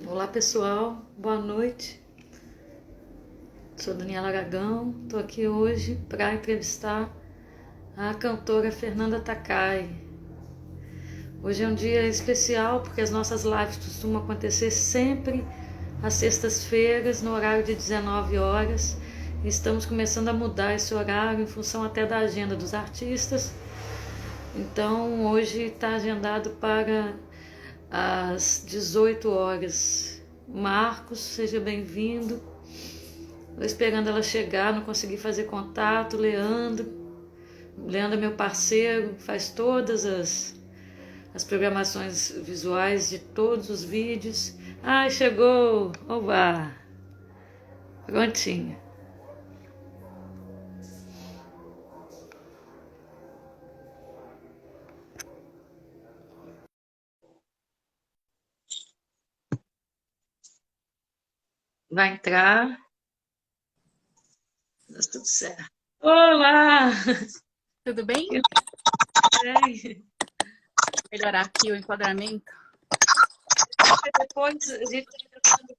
Olá pessoal, boa noite. Sou Daniela Aragão, estou aqui hoje para entrevistar a cantora Fernanda Takai. Hoje é um dia especial porque as nossas lives costumam acontecer sempre às sextas-feiras, no horário de 19 horas. E estamos começando a mudar esse horário em função até da agenda dos artistas. Então hoje está agendado para às 18 horas. Marcos, seja bem-vindo. Estou esperando ela chegar, não consegui fazer contato. Leandro é meu parceiro, faz todas as programações visuais de todos os vídeos. Ai, chegou! Oba! Prontinho. Vai entrar. Tá tudo certo. Olá! Tudo bem? Bem, Melhorar aqui o enquadramento. depois a gente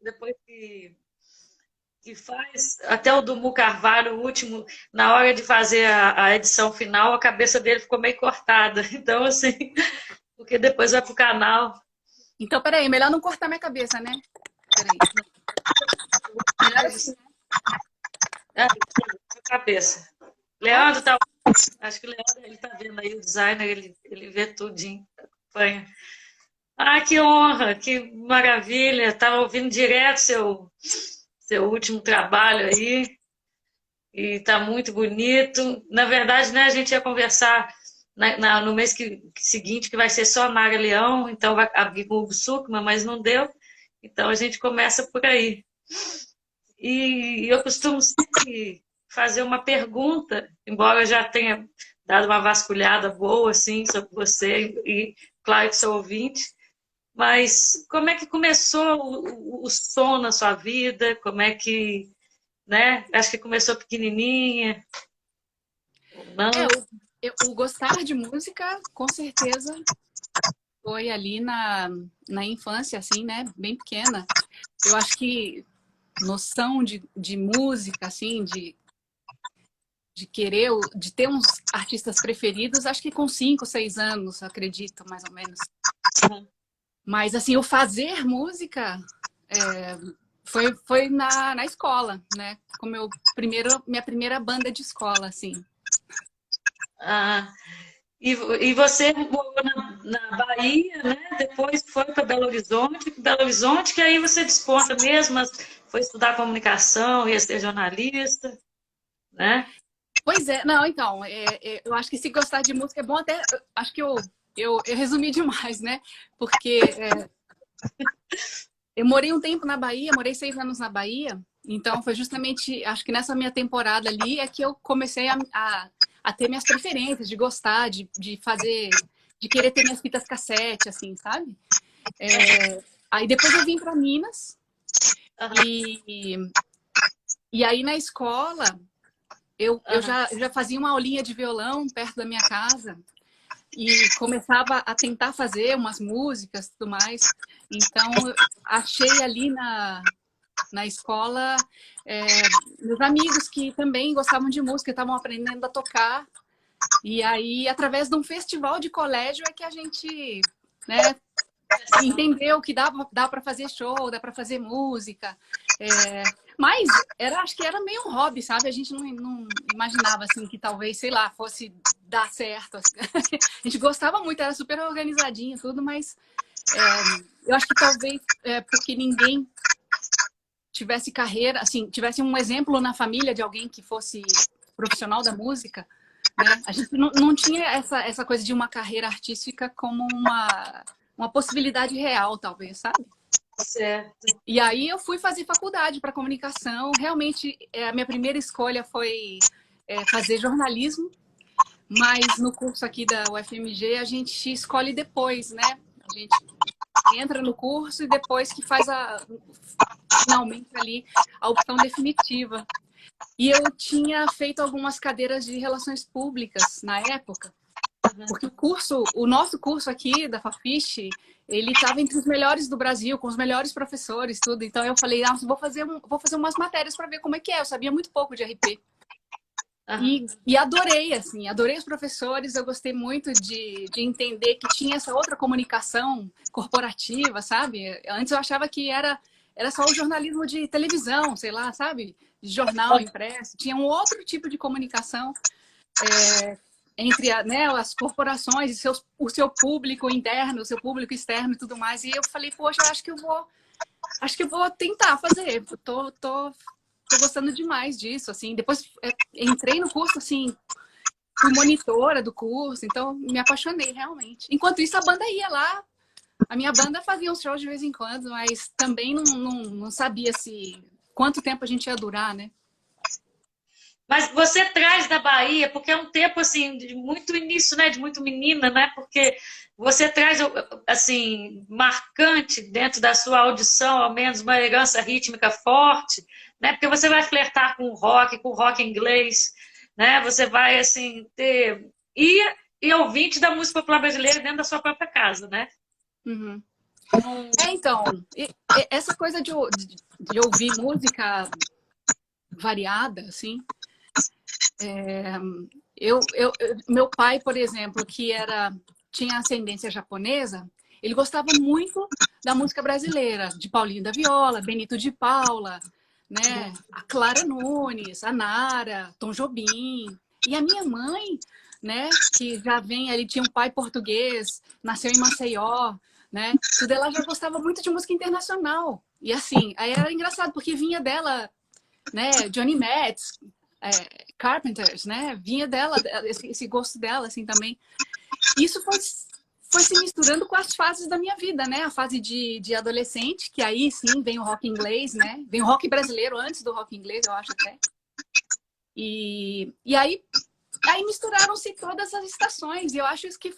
depois que faz, até o do Mu Carvalho, o último, na hora de fazer a edição final, a cabeça dele ficou meio cortada. Então, assim, porque depois vai pro canal. Então, peraí, melhor não cortar minha cabeça, né? Peraí. Melhor assim, né? Ah, cabeça. Pode? Leandro tá. Acho que o Leandro ele tá vendo aí o designer, ele vê tudinho, acompanha. Ah, que honra, que maravilha. Estava ouvindo direto seu último trabalho aí. E está muito bonito. Na verdade, né, a gente ia conversar no mês seguinte, que vai ser só Mara Leão, então vai abrir com o Hugo Sukma, mas não deu. Então a gente começa por aí. E eu costumo sempre fazer uma pergunta, embora eu já tenha dado uma vasculhada boa assim, sobre você, e claro que sou ouvinte, mas como é que começou o som na sua vida? Como é que, né? Acho que começou pequenininha, ou É, não? o gostar de música, com certeza, foi ali na infância, assim, né? Bem pequena. Eu acho que noção de música, assim, de querer, de ter uns artistas preferidos, acho que com 5, 6 anos, acredito, mais ou menos. Mas, assim, o fazer música foi na escola, né? Com minha primeira banda de escola, assim. Ah, e você morou na Bahia, né? Depois foi para Belo Horizonte, que aí você desponta mesmo, mas foi estudar comunicação, ia ser jornalista, né? Pois é, não, então, eu acho que se gostar de música é bom até. Acho que eu resumi demais, né? Porque eu morei um tempo na Bahia, morei 6 anos na Bahia, então foi justamente, acho que nessa minha temporada ali é que eu comecei a ter minhas preferências, de gostar, de fazer, de querer ter minhas fitas cassete, assim, sabe? Aí depois eu vim para Minas e, e aí na escola eu já fazia uma aulinha de violão perto da minha casa. E começava a tentar fazer umas músicas e tudo mais. Então, eu achei ali na escola meus amigos que também gostavam de música, estavam aprendendo a tocar. E aí, através de um festival de colégio, é que a gente, né, entendeu que dá para fazer show, dá para fazer música. Mas acho que era meio um hobby, sabe? A gente não imaginava assim que talvez, sei lá, fosse dar certo. A gente gostava muito, era super organizadinho tudo, mas eu acho que talvez porque ninguém tivesse carreira, assim, tivesse um exemplo na família de alguém que fosse profissional da música, né? A gente não tinha essa coisa de uma carreira artística como uma possibilidade real, talvez, sabe? Certo. E aí eu fui fazer faculdade para comunicação. Realmente, a minha primeira escolha foi fazer jornalismo, mas no curso aqui da UFMG a gente escolhe depois, né? A gente entra no curso e depois que faz finalmente ali a opção definitiva. E eu tinha feito algumas cadeiras de relações públicas na época. Porque o nosso curso aqui da Fafiche, ele estava entre os melhores do Brasil, com os melhores professores, tudo. Então eu falei, vou fazer umas matérias para ver como é que é. Eu sabia muito pouco de RP. E adorei, assim, adorei os professores, eu gostei muito de entender que tinha essa outra comunicação corporativa, sabe? Antes eu achava que era só o jornalismo de televisão, sei lá, sabe? De jornal impresso. Tinha um outro tipo de comunicação entre né, as corporações e o seu público interno, o seu público externo e tudo mais. E eu falei, poxa, acho que eu vou tentar fazer. Tô gostando demais disso, assim. Depois entrei no curso, assim, fui monitora do curso, então me apaixonei realmente. Enquanto isso, a banda ia lá. A minha banda fazia uns shows de vez em quando, mas também não sabia quanto tempo a gente ia durar, né? Mas você traz da Bahia, porque é um tempo assim de muito início, né, de muito menina, né? Porque você traz assim marcante dentro da sua audição, ao menos uma elegância rítmica forte, né? Porque você vai flertar com o rock inglês, né? Você vai assim ter e ouvinte da música popular brasileira dentro da sua própria casa, né? Uhum. Então, essa coisa de ouvir música variada, assim, meu pai, por exemplo, tinha ascendência japonesa, ele gostava muito da música brasileira, de Paulinho da Viola, Benito de Paula, né? A Clara Nunes, a Nara, Tom Jobim. E a minha mãe, né, que já vem, ele tinha um pai português, nasceu em Maceió, né? Tudo ela já gostava muito de música internacional. E assim, aí era engraçado porque vinha dela, né, Johnny Metz, Carpenters, né? Vinha dela, esse gosto dela, assim, também. Isso foi se misturando com as fases da minha vida, né? A fase de adolescente, que aí sim vem o rock inglês, né? Vem o rock brasileiro antes do rock inglês, eu acho até. E aí misturaram-se todas as estações. E eu acho isso que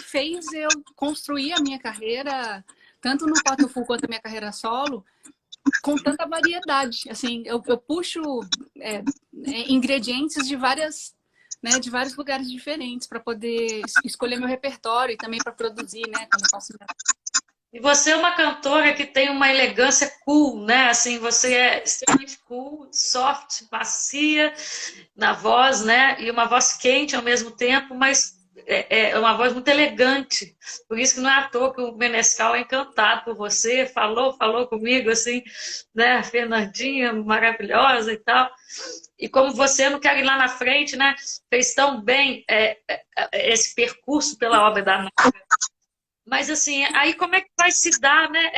fez eu construir a minha carreira, tanto no Pato Fu quanto a minha carreira solo, com tanta variedade. Assim, eu puxo ingredientes de de vários lugares diferentes para poder escolher meu repertório e também para produzir, né? Quando eu faço E você é uma cantora que tem uma elegância cool, né? Assim, você é extremamente cool, soft, macia na voz, né? E uma voz quente ao mesmo tempo, mas é uma voz muito elegante. Por isso que não é à toa que o Menescal é encantado por você, falou comigo, assim, né? Fernandinha, maravilhosa e tal. E como você, não quero ir lá na frente, né? Fez tão bem esse percurso pela obra da Nara. Mas assim, aí como é que vai se dar, né,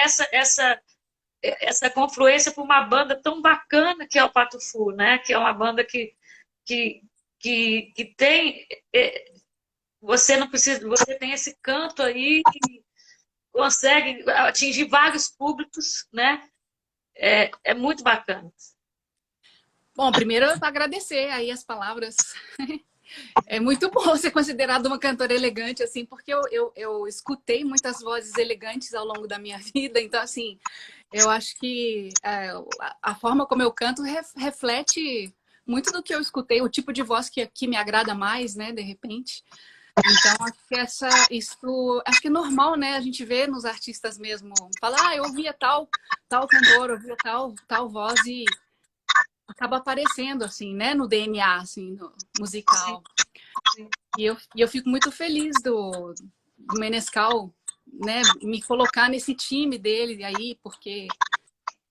essa confluência para uma banda tão bacana que é o Pato Fu, né? Que é uma banda que, que tem. Você não precisa, você tem esse canto aí que consegue atingir vários públicos, né? É muito bacana. Bom, primeiro eu agradecer aí as palavras. É muito bom ser considerada uma cantora elegante, assim, porque eu escutei muitas vozes elegantes ao longo da minha vida, então, assim, eu acho que a forma como eu canto reflete muito do que eu escutei, o tipo de voz que me agrada mais, né, de repente. Então, acho que é normal, né, a gente vê nos artistas mesmo, falar, eu ouvia tal cantor, eu ouvia tal voz e acaba aparecendo, assim, né, no DNA, assim, no musical. E eu fico muito feliz do Menescal, né, me colocar nesse time dele aí, porque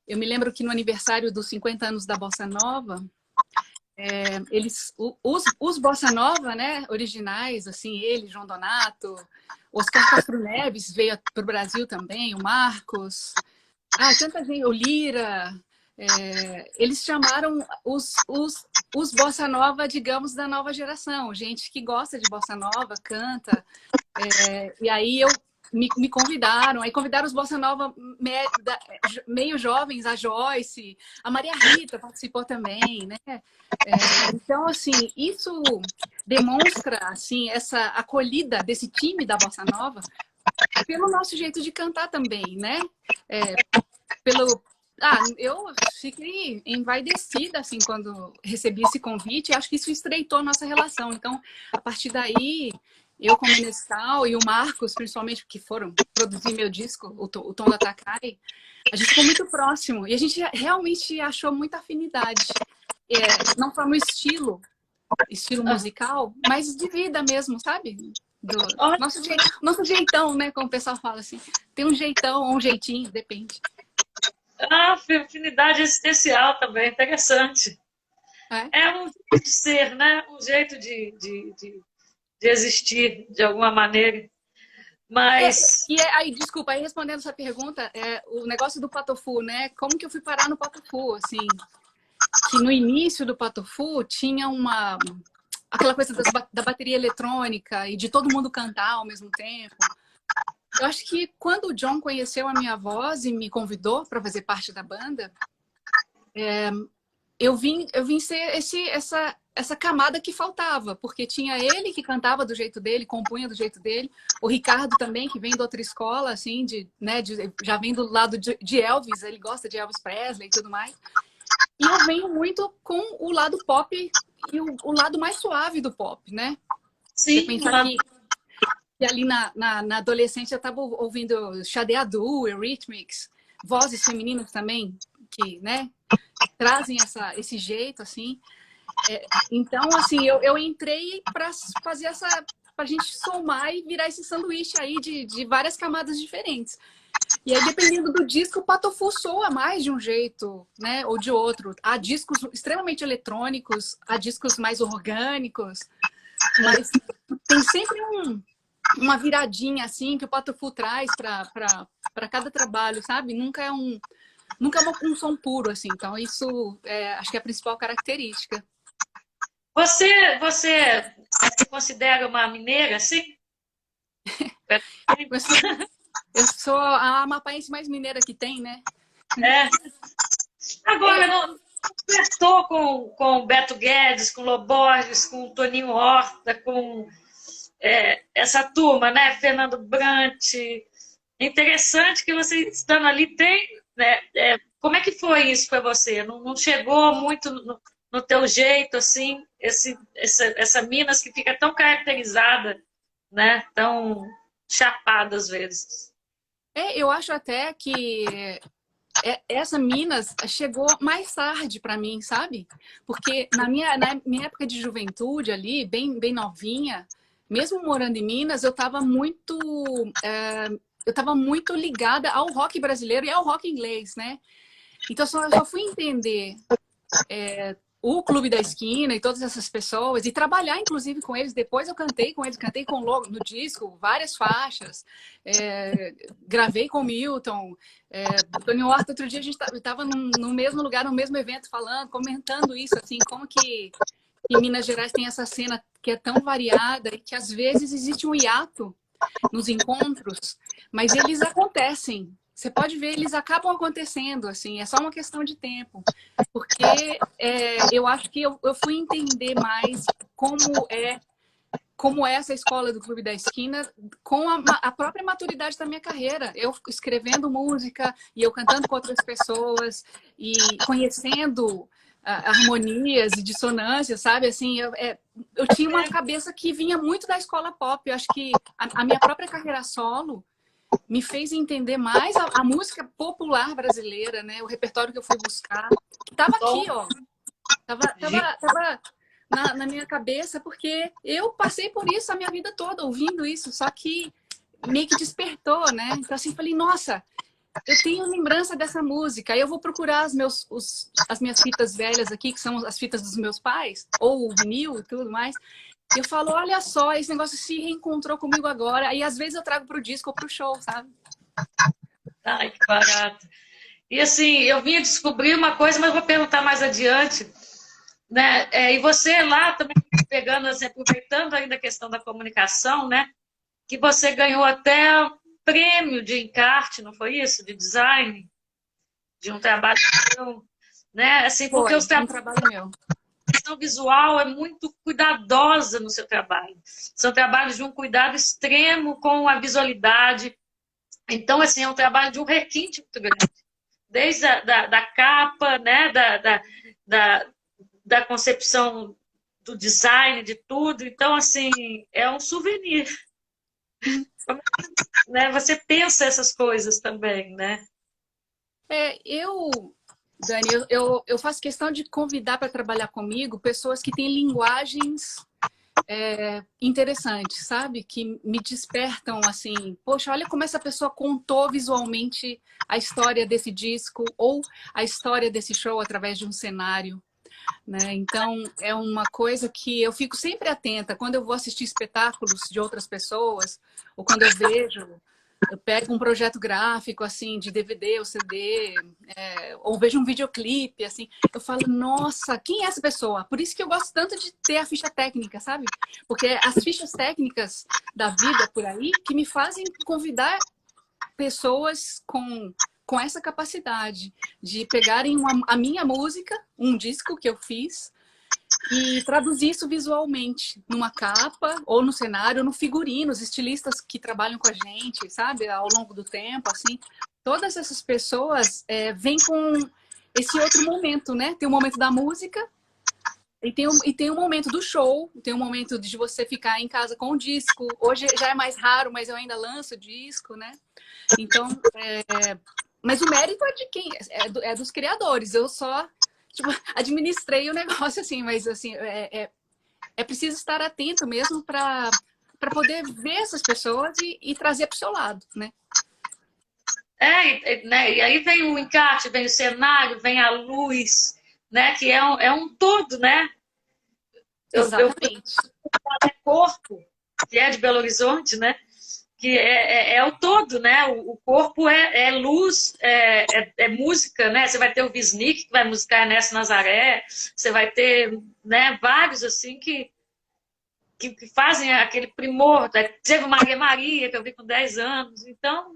eu me lembro que no aniversário dos 50 anos da Bossa Nova, os Bossa Nova, né, originais, assim, ele, João Donato, Oscar Castro Neves veio para o Brasil também, o Marcos, tanta gente, o Lira, eles chamaram os Bossa Nova, digamos, da nova geração, gente que gosta de Bossa Nova, canta, e aí me convidaram, aí convidaram os Bossa Nova meio jovens, a Joyce, a Maria Rita participou também, né? Então, assim, isso demonstra, assim, essa acolhida desse time da Bossa Nova pelo nosso jeito de cantar também, né? Eu fiquei envaidecida, assim, quando recebi esse convite, e acho que isso estreitou a nossa relação. Então, a partir daí, eu com o Menescal e o Marcos, principalmente, que foram produzir meu disco, o Tom da Takai, a gente ficou muito próximo e a gente realmente achou muita afinidade. Não só no estilo musical, mas de vida mesmo, sabe? Do nosso jeitão, né? Como o pessoal fala assim. Tem um jeitão ou um jeitinho, depende. Afinidade existencial também, interessante. É um jeito de ser, né? Um jeito de existir de alguma maneira. Mas. Aí, desculpa, aí respondendo essa pergunta, o negócio do Patofu, né? Como que eu fui parar no Patofu, assim? Que no início do Patofu tinha aquela coisa da bateria eletrônica e de todo mundo cantar ao mesmo tempo. Eu acho que quando o John conheceu a minha voz e me convidou para fazer parte da banda, eu vim ser essa camada que faltava, porque tinha ele que cantava do jeito dele, compunha do jeito dele, o Ricardo também, que vem de outra escola, assim, já vem do lado de Elvis, ele gosta de Elvis Presley e tudo mais. E eu venho muito com o lado pop e o lado mais suave do pop, né? Sim. Você pensar que ali na adolescência eu estava ouvindo Sade Adu, Eurythmics, vozes femininas também, que, né, trazem esse jeito, assim. Então, assim, eu entrei para fazer pra gente somar e virar esse sanduíche aí de várias camadas diferentes. E aí, dependendo do disco, o Patofu soa mais de um jeito, né? Ou de outro. Há discos extremamente eletrônicos, há discos mais orgânicos, mas tem sempre uma viradinha, assim, que o Patofu traz para cada trabalho, sabe? Nunca é um som puro, assim. Então, isso acho que é a principal característica. Você se considera uma mineira, sim? Eu sou a amapaense mais mineira que tem, né? Agora, não conversou com o Beto Guedes, com o Loborges, com o Toninho Horta, com essa turma, né? Fernando Brant. É interessante que você, estando ali, tem... Né? Como é que foi isso para você? Não chegou muito no teu jeito, assim, essa Minas que fica tão caracterizada, né? Tão chapada às vezes. Eu acho até que essa Minas chegou mais tarde para mim, sabe? Porque na minha época de juventude ali, bem, bem novinha, mesmo morando em Minas, eu estava muito ligada ao rock brasileiro e ao rock inglês, né? Então, eu só fui entender o Clube da Esquina e todas essas pessoas, e trabalhar, inclusive, com eles. Depois eu cantei com eles, cantei no disco, várias faixas, gravei com o Milton, Tony Horta. Outro dia a gente estava no mesmo lugar, no mesmo evento, comentando isso, assim, como que Minas Gerais tem essa cena que é tão variada e que às vezes existe um hiato nos encontros, mas eles acontecem. Você pode ver, eles acabam acontecendo, assim, é só uma questão de tempo. Porque eu acho que eu fui entender mais como é essa escola do Clube da Esquina com a própria maturidade da minha carreira. Eu escrevendo música e eu cantando com outras pessoas e conhecendo harmonias e dissonâncias, sabe? Assim, eu tinha uma cabeça que vinha muito da escola pop. Eu acho que a minha própria carreira solo me fez entender mais a música popular brasileira, né? O repertório que eu fui buscar. Tava aqui, ó. Tava na minha cabeça, porque eu passei por isso a minha vida toda, ouvindo isso, só que meio que despertou, né? Então, assim, falei, nossa, eu tenho lembrança dessa música. Aí eu vou procurar as minhas fitas velhas aqui, que são as fitas dos meus pais, ou o vinil e tudo mais. Eu falo, olha só, esse negócio se reencontrou comigo agora. Aí, às vezes, eu trago pro disco ou pro show, sabe? Ai, que barato. E, assim, eu vim descobrir uma coisa, mas vou perguntar mais adiante. Né? E você lá também pegando, assim, aproveitando ainda a questão da comunicação, né? Que você ganhou até prêmio de encarte, não foi isso? De design? De um trabalho seu, né? Assim, porque os trabalho meu. A questão visual é muito cuidadosa no seu trabalho. São trabalhos de um cuidado extremo com a visualidade. Então, assim, é um trabalho de um requinte muito grande. Desde da capa, né? Da concepção do design, de tudo. Então, assim, é um souvenir. Né? Você pensa essas coisas também, né? Dani, eu faço questão de convidar para trabalhar comigo pessoas que têm linguagens interessantes, sabe? Que me despertam assim, poxa, olha como essa pessoa contou visualmente a história desse disco ou a história desse show através de um cenário, né? Então, é uma coisa que eu fico sempre atenta quando eu vou assistir espetáculos de outras pessoas ou quando eu pego um projeto gráfico, assim, de DVD ou CD, ou vejo um videoclipe, assim, eu falo, nossa, quem é essa pessoa? Por isso que eu gosto tanto de ter a ficha técnica, sabe? Porque as fichas técnicas da vida por aí que me fazem convidar pessoas com essa capacidade de pegarem a minha música, um disco que eu fiz, e traduzir isso visualmente numa capa ou no cenário, no figurino, os estilistas que trabalham com a gente, sabe, ao longo do tempo, assim, todas essas pessoas vêm com esse outro momento, né? Tem o momento da música e tem o momento do show, tem o momento de você ficar em casa com o disco. Hoje já é mais raro, mas eu ainda lanço disco, né? Então, mas o mérito é de quem? É dos criadores. Eu só tipo, administrei o negócio, assim, mas assim, é preciso estar atento mesmo para poder ver essas pessoas e trazer para o seu lado, né? Né? E aí vem o encarte, vem o cenário, vem a luz, né? Que é um todo, né? Eu Exatamente. corpo, que é de Belo Horizonte, né? Que é o todo, né? O corpo é luz, é música, né? Você vai ter o Visnik, que vai musicar Nessa Nazaré, você vai ter, né, vários assim que fazem aquele primor. Teve Maria Maria, que eu vi com 10 anos, então,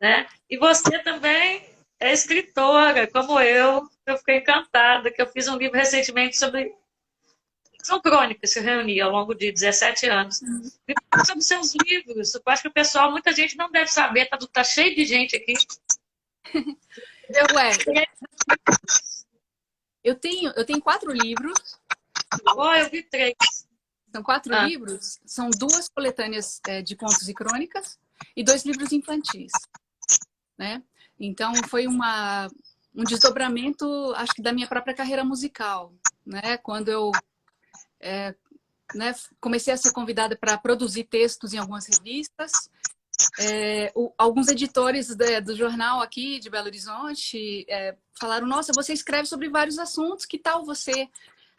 né? E você também é escritora, como eu fiquei encantada, que eu fiz um livro recentemente sobre. São crônicas que eu reuni ao longo de 17 anos. Me fala sobre seus livros. Eu acho que o pessoal, muita gente não deve saber, tá cheio de gente aqui. Ué, eu tenho 4 livros. Oh, eu vi 3. São 4 livros, são 2 coletâneas de contos e crônicas e 2 livros infantis, né? Então foi um desdobramento, acho que da minha própria carreira musical, né? Quando eu comecei a ser convidada para produzir textos em algumas revistas, alguns editores do jornal aqui de Belo Horizonte falaram: nossa, você escreve sobre vários assuntos, que tal você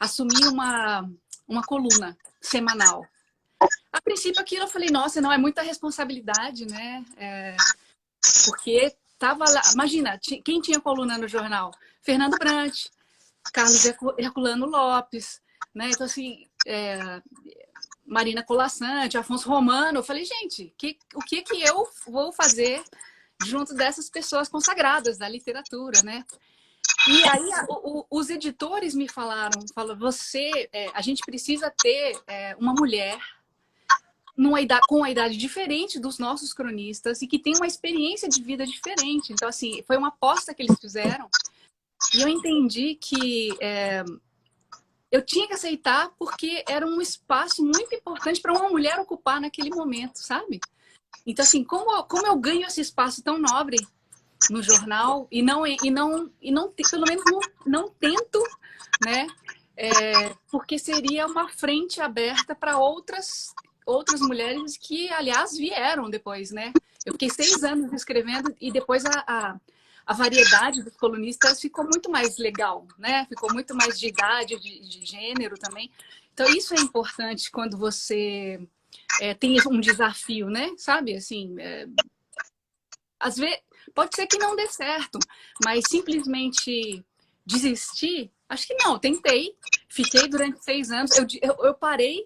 assumir uma coluna semanal? A princípio aquilo eu falei, nossa, não, é muita responsabilidade, né? Porque tava lá, imagina, quem tinha coluna no jornal? Fernando Brant, Carlos Herculano Lopes, né? Então assim, Marina Colaçante, Afonso Romano, eu falei, gente, o que eu vou fazer junto dessas pessoas consagradas da literatura, né? E aí os editores me falaram, a gente precisa ter uma mulher com uma idade diferente dos nossos cronistas e que tem uma experiência de vida diferente. Então, assim, foi uma aposta que eles fizeram e eu entendi que eu tinha que aceitar porque era um espaço muito importante para uma mulher ocupar naquele momento, sabe? Então, assim, como eu ganho esse espaço tão nobre no jornal e pelo menos não tento, né? Porque seria uma frente aberta para outras mulheres que, aliás, vieram depois, né? Eu fiquei 6 anos escrevendo e depois a variedade dos colunistas ficou muito mais legal, né? Ficou muito mais de idade, de gênero também. Então, isso é importante quando você tem um desafio, né? Sabe, assim, às vezes pode ser que não dê certo, mas simplesmente desistir, acho que não. Tentei, fiquei durante 6 anos, eu parei.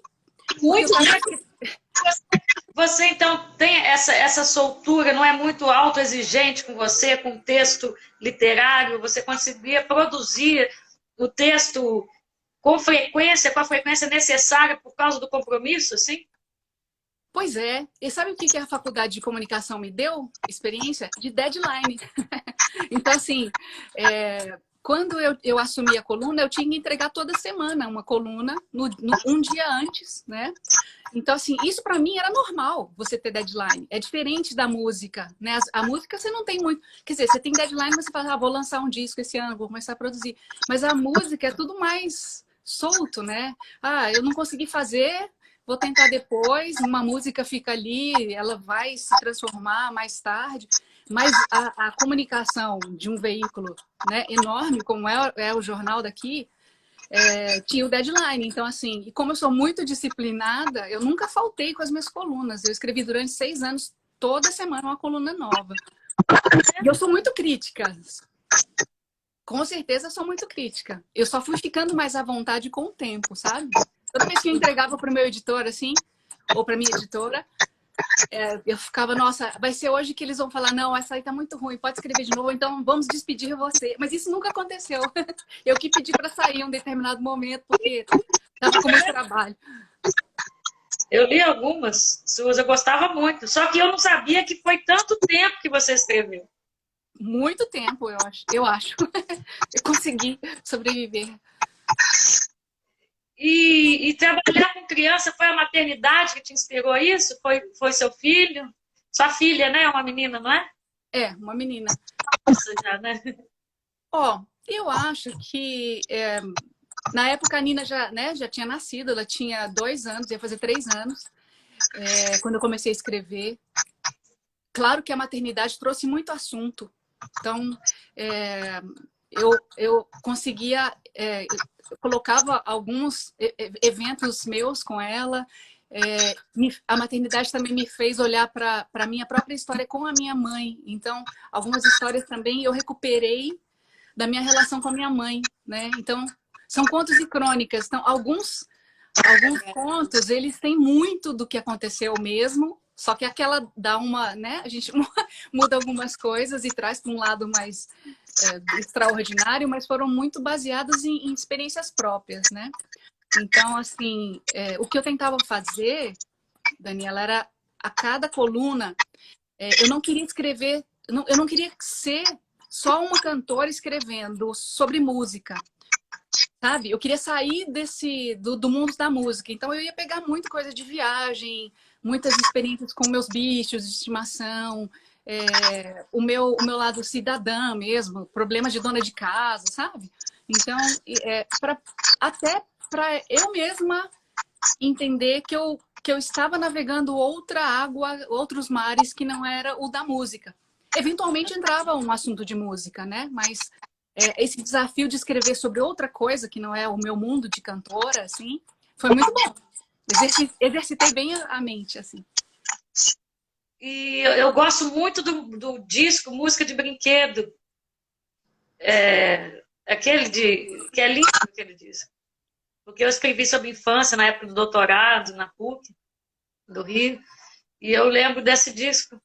Muito Você, então, tem essa soltura, não é muito autoexigente com você, com o texto literário, você conseguia produzir o texto com a frequência necessária por causa do compromisso, assim? Pois é. E sabe o que a faculdade de comunicação me deu? Experiência de deadline. Então, assim, quando eu assumi a coluna, eu tinha que entregar toda semana uma coluna, um dia antes, né? Então, assim, isso para mim era normal, você ter deadline. É diferente da música, né? A música você não tem muito... Quer dizer, você tem deadline, mas você fala, vou lançar um disco esse ano, vou começar a produzir. Mas a música é tudo mais solto, né? Eu não consegui fazer, vou tentar depois, uma música fica ali, ela vai se transformar mais tarde. Mas a comunicação de um veículo, né, enorme, como é o jornal daqui, tinha o deadline. Então, assim, e como eu sou muito disciplinada, eu nunca faltei com as minhas colunas. Eu escrevi durante 6 anos, toda semana, uma coluna nova. E eu sou muito crítica. Com certeza, eu sou muito crítica. Eu só fui ficando mais à vontade com o tempo, sabe? Toda vez que eu entregava para o meu editor, assim, ou para minha editora, eu ficava, nossa, vai ser hoje que eles vão falar, não, essa aí tá muito ruim, pode escrever de novo, então vamos despedir você. Mas isso nunca aconteceu. Eu que pedi para sair em um determinado momento, porque tava com muito trabalho. Eu li algumas suas, eu gostava muito, só que eu não sabia que foi tanto tempo que você escreveu. Muito tempo, eu acho. Eu consegui sobreviver. E trabalhar com criança, foi a maternidade que te inspirou isso? Foi seu filho? Sua filha, né? Uma menina, não é? É, uma menina. Nossa, já, né? Eu acho que na época a Nina já tinha nascido, ela tinha 2 anos, ia fazer 3 anos, quando eu comecei a escrever. Claro que a maternidade trouxe muito assunto. Então, eu conseguia... eu colocava alguns eventos meus com ela. A maternidade também me fez olhar para a minha própria história com a minha mãe. Então, algumas histórias também eu recuperei da minha relação com a minha mãe, né? Então, são contos e crônicas. Então, alguns contos, eles têm muito do que aconteceu mesmo, só que aquela dá uma, né? A gente muda algumas coisas e traz para um lado mais extraordinário, mas foram muito baseadas em experiências próprias, né? Então, assim, o que eu tentava fazer, Daniela, era a cada coluna, eu não queria escrever, eu não queria ser só uma cantora escrevendo sobre música, sabe? Eu queria sair do mundo da música. Então, eu ia pegar muita coisa de viagem, muitas experiências com meus bichos de estimação, o meu lado cidadã mesmo, problemas de dona de casa, sabe? Então, até para eu mesma entender que eu estava navegando outra água, outros mares que não era o da música. Eventualmente entrava um assunto de música, né? Mas esse desafio de escrever sobre outra coisa que não é o meu mundo de cantora, assim, foi muito bom. Exercitei bem a mente, assim. E eu gosto muito do disco Música de Brinquedo. Que é lindo aquele disco. Porque eu escrevi sobre infância na época do doutorado, na PUC, do Rio, e eu lembro desse disco.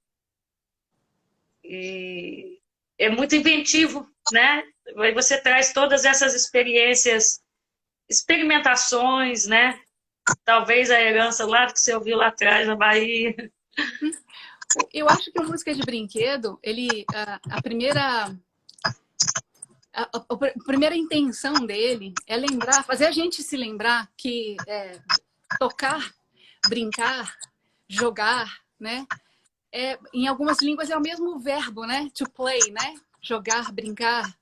E é muito inventivo, né? Aí você traz todas essas experiências, experimentações, né? Talvez a herança lá que você ouviu lá atrás, na Bahia. Eu acho que a música de brinquedo, a primeira intenção dele é fazer a gente se lembrar que tocar, brincar, jogar, né? Em algumas línguas é o mesmo verbo, né? To play, né? Jogar, brincar,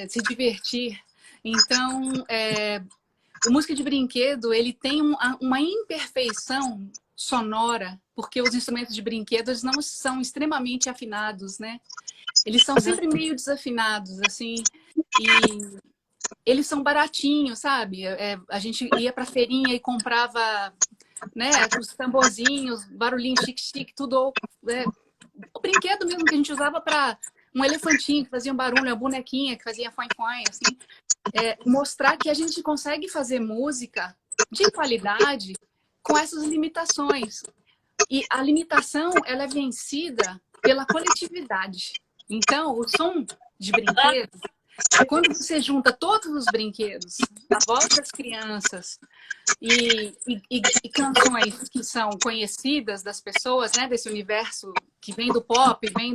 se divertir. Então, o música de brinquedo, ele tem uma imperfeição sonora, porque os instrumentos de brinquedo eles não são extremamente afinados, né? Eles são sempre meio desafinados, assim, e eles são baratinhos, sabe? A gente ia pra feirinha e comprava, né, os tamborzinhos, barulhinho chique-chique, tudo. O brinquedo mesmo que a gente usava para um elefantinho que fazia um barulho, uma bonequinha que fazia foin-foin, assim. Mostrar que a gente consegue fazer música de qualidade com essas limitações. E a limitação, ela é vencida pela coletividade. Então, o som de brinquedo, quando você junta todos os brinquedos, a voz das crianças e canções que são conhecidas das pessoas, né, desse universo que vem do pop, vem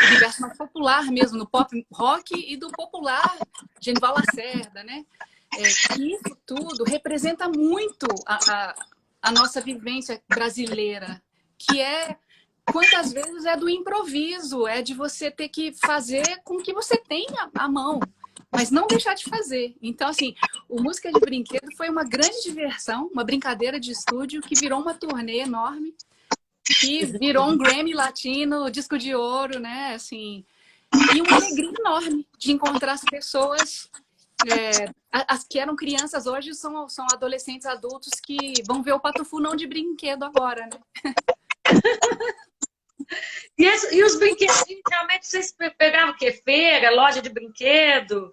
universo mais popular mesmo, no pop rock e do popular, Genival Lacerda, né? Isso tudo representa muito a nossa vivência brasileira, que é, quantas vezes é do improviso, é de você ter que fazer com o que você tem à mão, mas não deixar de fazer. Então, assim, o Música de Brinquedo foi uma grande diversão, uma brincadeira de estúdio que virou uma turnê enorme, que virou um Grammy Latino, disco de ouro, né? Assim, e uma alegria enorme de encontrar as pessoas, as que eram crianças hoje são adolescentes adultos que vão ver o Patufu não de brinquedo agora, né? E os brinquedos, realmente vocês pegavam o quê? Feira, loja de brinquedo?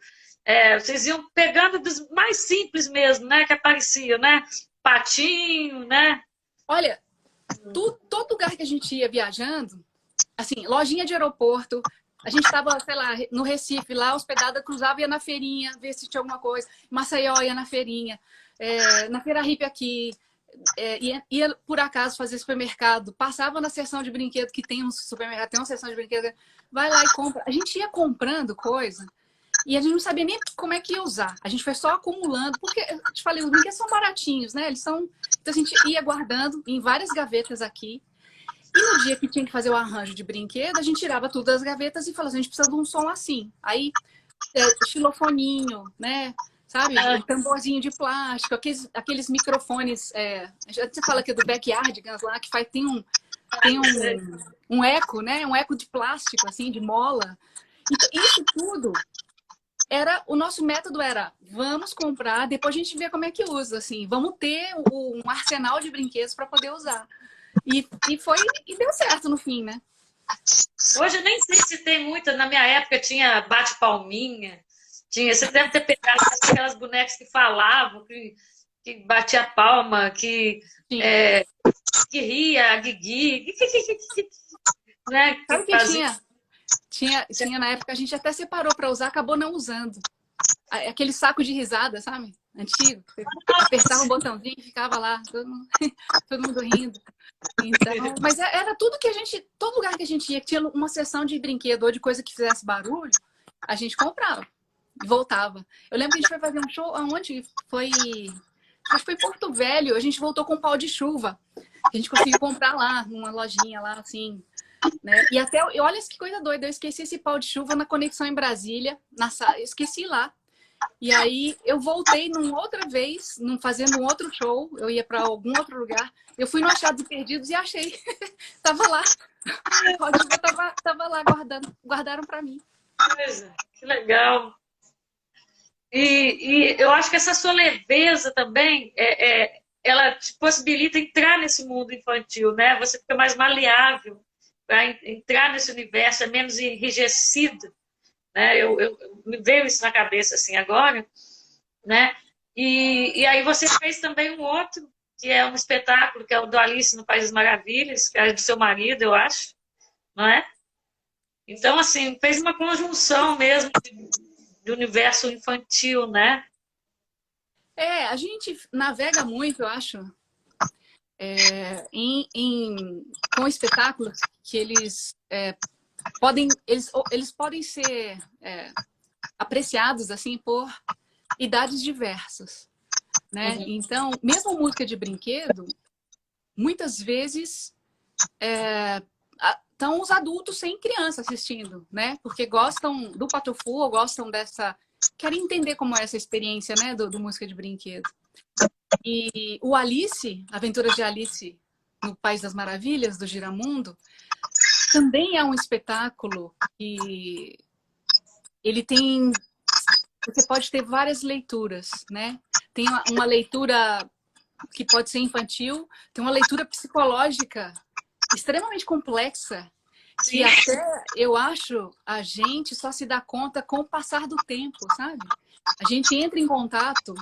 Vocês iam pegando dos mais simples mesmo, né? Que apareciam, né? Patinho, né? Olha, todo lugar que a gente ia viajando, assim, lojinha de aeroporto, a gente estava, sei lá, no Recife, lá hospedada, cruzava, ia na feirinha, ver se tinha alguma coisa. Maceió ia na feirinha, na Feira Hippie aqui, ia por acaso fazer supermercado, passava na seção de brinquedo, que tem um supermercado, tem uma seção de brinquedo, vai lá e compra. A gente ia comprando coisa e a gente não sabia nem como é que ia usar. A gente foi só acumulando, porque, eu te falei, os brinquedos são baratinhos, né? Eles são... Então a gente ia guardando em várias gavetas aqui. E no dia que tinha que fazer o arranjo de brinquedo, a gente tirava tudo das gavetas e falava assim, a gente precisa de um som assim. Aí, xilofoninho, né? Sabe? Um tamborzinho de plástico, aqueles microfones. Você fala aqui do Backyardigans lá, que tem um eco, né? Um eco de plástico, assim, de mola. Então, isso tudo o nosso método era, vamos comprar, depois a gente vê como é que usa, assim, vamos ter um arsenal de brinquedos para poder usar. E deu certo no fim, né? Hoje eu nem sei se tem muita. Na minha época tinha bate-palminha. Você deve ter pegado aquelas bonecas que falavam, que batia palma, que ria, a Guigui. Né? Sabe o que tinha? Tinha na época, a gente até separou para usar, acabou não usando. Aquele saco de risada, sabe? Antigo. Apertava um botãozinho e ficava lá, todo mundo rindo. Então, mas era tudo que todo lugar que a gente ia, que tinha uma seção de brinquedo ou de coisa que fizesse barulho, a gente comprava e voltava. Eu lembro que a gente foi fazer um show, aonde foi? Acho que foi Porto Velho, a gente voltou com um pau de chuva. A gente conseguiu comprar lá, numa lojinha lá, assim, né? E olha que coisa doida, eu esqueci esse pau de chuva na conexão em Brasília, eu esqueci lá. E aí eu voltei outra vez, fazendo um outro show, eu ia para algum outro lugar, eu fui no Achados e Perdidos e achei. Tava lá. O pau de chuva tava lá, guardaram para mim. Que legal. E eu acho que essa sua leveza também, ela te possibilita entrar nesse mundo infantil, né? Você fica mais maleável para entrar nesse universo, é menos enrijecido, né? Me veio isso na cabeça assim agora, né? E aí você fez também um outro, que é um espetáculo, que é o do Alice no País das Maravilhas, que é do seu marido, eu acho, não é? Então, assim, fez uma conjunção mesmo do universo infantil, né? A gente navega muito, eu acho, com espetáculos que eles podem ser apreciados assim por idades diversas, né? Uhum. Então, mesmo música de brinquedo, muitas vezes estão os adultos sem criança assistindo, né? Porque gostam do Patufu ou gostam querem entender como é essa experiência, né, do música de brinquedo. E o Alice, Aventuras de Alice no País das Maravilhas, do Giramundo, também é um espetáculo que ele tem... Você pode ter várias leituras, né? Tem uma leitura que pode ser infantil, tem uma leitura psicológica extremamente complexa, que até, eu acho, a gente só se dá conta com o passar do tempo, sabe? A gente entra em contato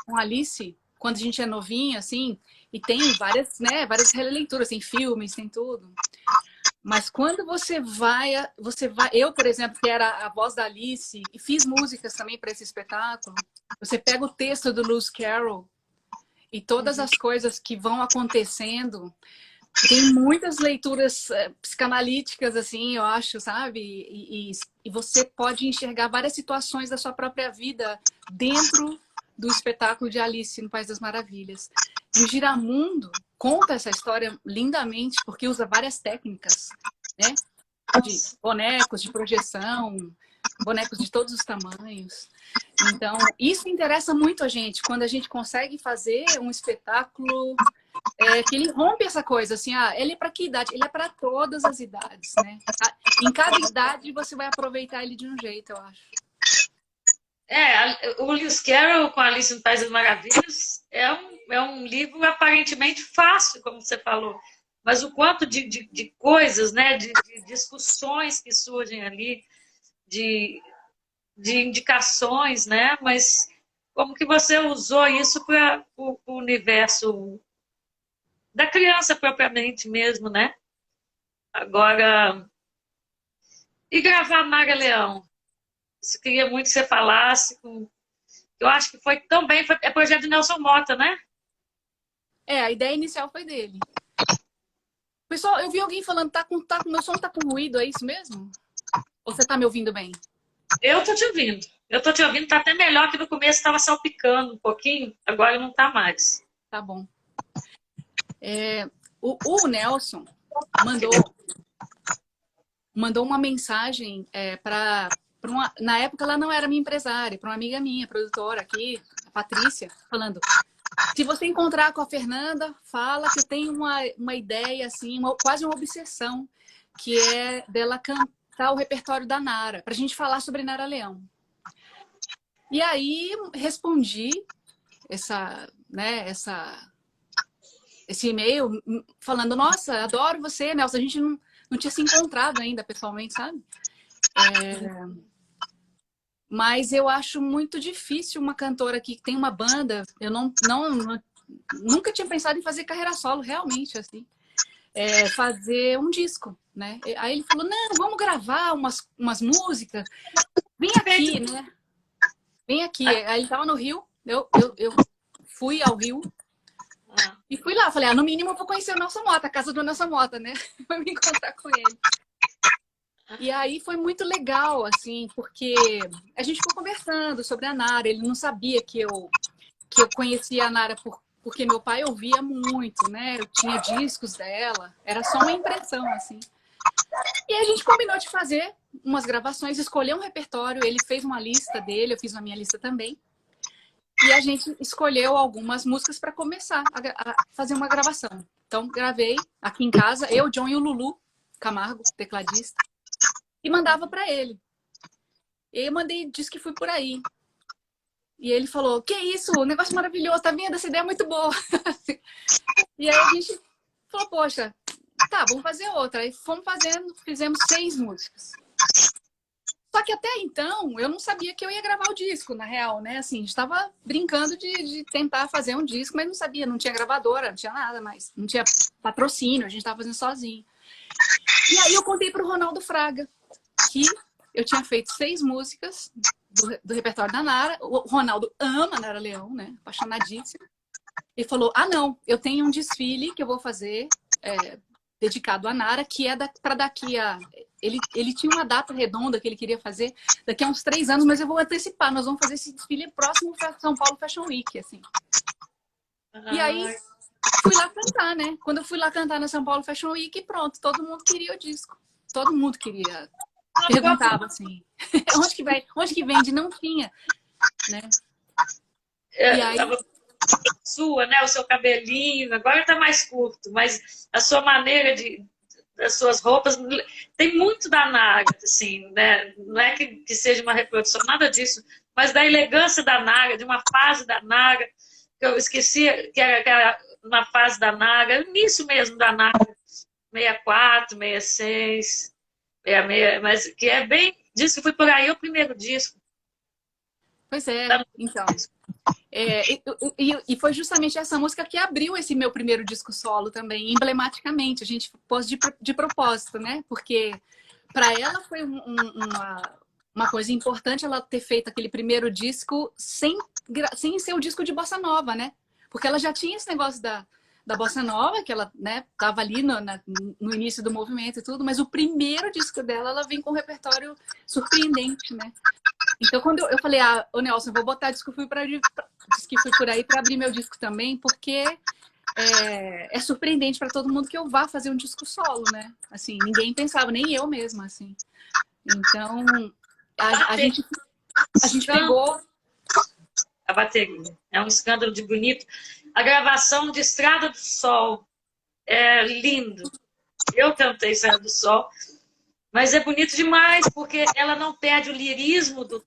com Alice quando a gente é novinha, assim, e tem várias releituras, tem filmes, tem tudo. Mas quando você vai... Eu, por exemplo, que era a voz da Alice, e fiz músicas também para esse espetáculo, você pega o texto do Lewis Carroll e todas as coisas que vão acontecendo... Tem muitas leituras psicanalíticas, assim, eu acho, sabe? E você pode enxergar várias situações da sua própria vida dentro do espetáculo de Alice no País das Maravilhas. E o Giramundo conta essa história lindamente, porque usa várias técnicas, né? De bonecos, de projeção, bonecos de todos os tamanhos. Então, isso interessa muito a gente, quando a gente consegue fazer um espetáculo que ele rompe essa coisa, assim, ele é para que idade? Ele é para todas as idades, né? Em cada idade você vai aproveitar ele de um jeito, eu acho. O Lewis Carroll com Alice no País das Maravilhas é um livro aparentemente fácil, como você falou, mas o quanto de coisas, né, de discussões que surgem ali, de indicações, né, mas como que você usou isso para o universo da criança propriamente mesmo, né? Agora, e gravar Mara Leão? Eu queria muito que você falasse com... Eu acho que foi também, é projeto de Nelson Mota, né? A ideia inicial foi dele. Pessoal, eu vi alguém falando, meu som tá com ruído, é isso mesmo? Ou você tá me ouvindo bem? Eu tô te ouvindo. Eu tô te ouvindo, tá até melhor que no começo estava salpicando um pouquinho, agora não tá mais. Tá bom. O Nelson mandou uma mensagem para na época ela não era minha empresária, para uma amiga minha, produtora aqui, a Patrícia, falando: se você encontrar com a Fernanda, fala que eu tenho uma ideia, assim, quase uma obsessão, que é dela cantar o repertório da Nara, pra gente falar sobre Nara Leão. E aí respondi esse e-mail falando: nossa, adoro você, Nelson, a gente não tinha se encontrado ainda pessoalmente, sabe? Mas eu acho muito difícil uma cantora que tem uma banda. Eu nunca tinha pensado em fazer carreira solo, realmente, assim. Fazer um disco, né? Aí ele falou: não, vamos gravar umas músicas. Vem aqui, né? Vem aqui. Aí ele tava no Rio. Eu fui ao Rio. E fui lá. Falei: no mínimo eu vou conhecer o Nelson Mota, a casa do Nelson Mota, né? Vou me encontrar com ele. E aí foi muito legal, assim, porque a gente ficou conversando sobre a Nara. Ele não sabia que eu conhecia a Nara porque meu pai ouvia muito, né? Eu tinha discos dela. Era só uma impressão, assim. E a gente combinou de fazer umas gravações, escolher um repertório. Ele fez uma lista dele, eu fiz a minha lista também. E a gente escolheu algumas músicas para começar a fazer uma gravação. Então, gravei aqui em casa, eu, John e o Lulu Camargo, tecladista. E mandava para ele. E eu mandei, disse que fui por aí. E ele falou: que isso, um negócio maravilhoso, tá vendo? Essa ideia é muito boa. E aí a gente falou: poxa, tá, vamos fazer outra. Aí fomos fizemos 6 músicas. Só que até então, eu não sabia que eu ia gravar o disco, na real, né? Assim, a gente tava brincando de tentar fazer um disco, mas não sabia, não tinha gravadora, não tinha nada mais. Não tinha patrocínio, a gente tava fazendo sozinho. E aí eu contei pro Ronaldo Fraga que eu tinha feito 6 músicas do repertório da Nara. O Ronaldo ama a Nara Leão, né? Apaixonadíssimo. Ele falou: não, eu tenho um desfile que eu vou fazer dedicado à Nara, que é para daqui a... Ele tinha uma data redonda que ele queria fazer daqui a uns 3 anos, mas eu vou antecipar. Nós vamos fazer esse desfile próximo para São Paulo Fashion Week, assim. E aí fui lá cantar, né? Quando eu fui lá cantar na São Paulo Fashion Week, pronto, todo mundo queria o disco. Todo mundo queria. Perguntava assim: onde que vende? Não tinha, né? E aí... Sua, né? O seu cabelinho, agora tá mais curto, mas a sua maneira as suas roupas tem muito da Nara, assim, né? Não é que seja uma reprodução, nada disso, mas da elegância da Nara, de uma fase da Nara, que eu esqueci que era uma fase da Nara, início mesmo da Nara, 64, 66, 66, mas que é bem, disse que foi por aí o primeiro disco. Pois é, então. E foi justamente essa música que abriu esse meu primeiro disco solo também, emblematicamente. A gente pôs de propósito, né? Porque para ela foi uma coisa importante ela ter feito aquele primeiro disco sem ser o disco de bossa nova, né? Porque ela já tinha esse negócio da Bossa Nova, que ela, né, tava ali no início do movimento e tudo, mas o primeiro disco dela, ela vem com um repertório surpreendente, né? Então, quando eu falei, ô Nelson, eu vou botar Diz que Fui por aí para abrir meu disco também, porque é surpreendente para todo mundo que eu vá fazer um disco solo, né? Assim, ninguém pensava, nem eu mesma, assim. Então, a gente pegou... A bateria. É um escândalo de bonito. A gravação de Estrada do Sol é lindo. Eu cantei Estrada do Sol, mas é bonito demais, porque ela não perde o lirismo do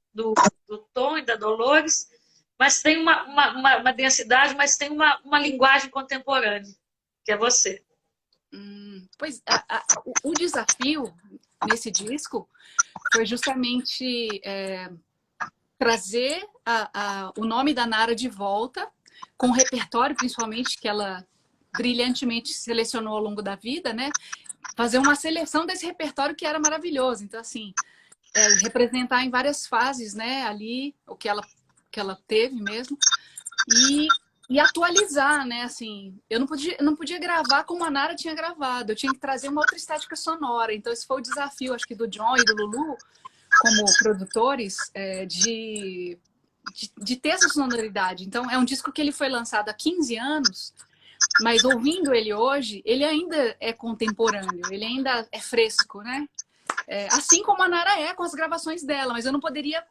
Tom e da Dolores, mas tem uma densidade, mas tem uma linguagem contemporânea, que é você. Pois, o desafio nesse disco foi justamente trazer o nome da Nara de volta, com o repertório, principalmente, que ela brilhantemente selecionou ao longo da vida, né? Fazer uma seleção desse repertório que era maravilhoso. Então, assim, representar em várias fases, né? Ali, o que ela teve mesmo. E atualizar, né? Assim, eu não podia gravar como a Nara tinha gravado. Eu tinha que trazer uma outra estética sonora. Então, esse foi o desafio, acho que do John e do Lulu, como produtores, de ter essa sonoridade. Então, é um disco que ele foi lançado há 15 anos, mas ouvindo ele hoje, ele ainda é contemporâneo, ele ainda é fresco, né? Assim como a Nara é com as gravações dela, mas eu não poderia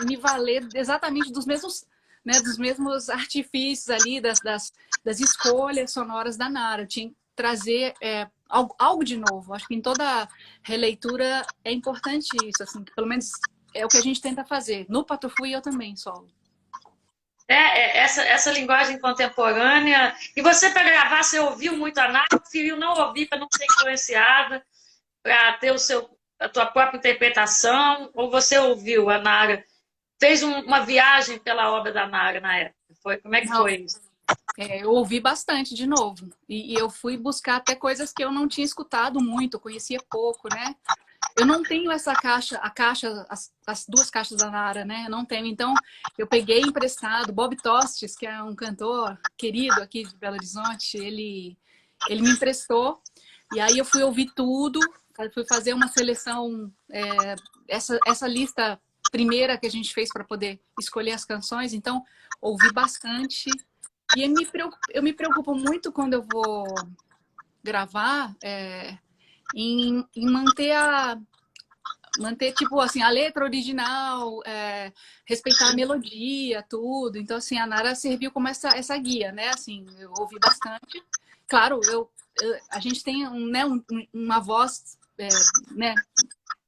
me valer exatamente dos mesmos, né, dos mesmos artifícios ali, das escolhas sonoras da Nara. Eu tinha que trazer algo de novo. Acho que em toda releitura é importante isso, assim, que pelo menos é o que a gente tenta fazer. No Patufu e eu também, solo. Essa linguagem contemporânea. E você, para gravar, você ouviu muito a Nara, preferiu não ouvir para não ser influenciada, para ter a tua própria interpretação? Ou você ouviu a Nara, fez uma viagem pela obra da Nara na época? Como é que foi isso? Eu ouvi bastante de novo. E eu fui buscar até coisas que eu não tinha escutado muito, conhecia pouco, né? Eu não tenho essa caixa, as duas caixas da Nara, né? Eu não tenho. Então, eu peguei emprestado. Bob Tostes, que é um cantor querido aqui de Belo Horizonte, ele me emprestou. E aí eu fui ouvir tudo, fui fazer uma seleção, essa lista primeira que a gente fez para poder escolher as canções. Então, ouvi bastante. E eu me preocupo muito quando eu vou gravar, em manter tipo assim a letra original, respeitar a melodia, tudo. Então assim, a Nara serviu como essa guia, né? Assim, eu ouvi bastante. Claro, a gente tem uma voz, né,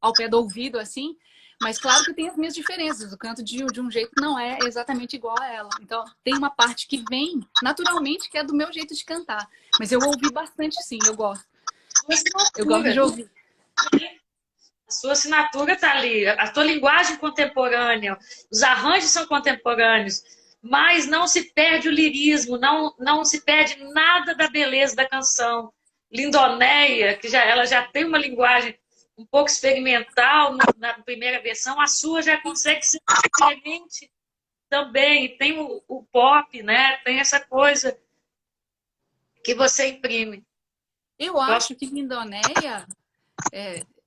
ao pé do ouvido assim, mas claro que tem as minhas diferenças. O canto de um jeito não é exatamente igual a ela. Então tem uma parte que vem naturalmente que é do meu jeito de cantar, mas eu ouvi bastante, sim, eu gosto. Eu gosto de ouvir. A sua assinatura está ali, a tua linguagem contemporânea, os arranjos são contemporâneos, mas não se perde o lirismo, não se perde nada da beleza da canção. Lindonéia, que ela já tem uma linguagem um pouco experimental na primeira versão, a sua já consegue ser diferente também. Tem o pop, né? Tem essa coisa que você imprime. Eu acho que Lindonéia,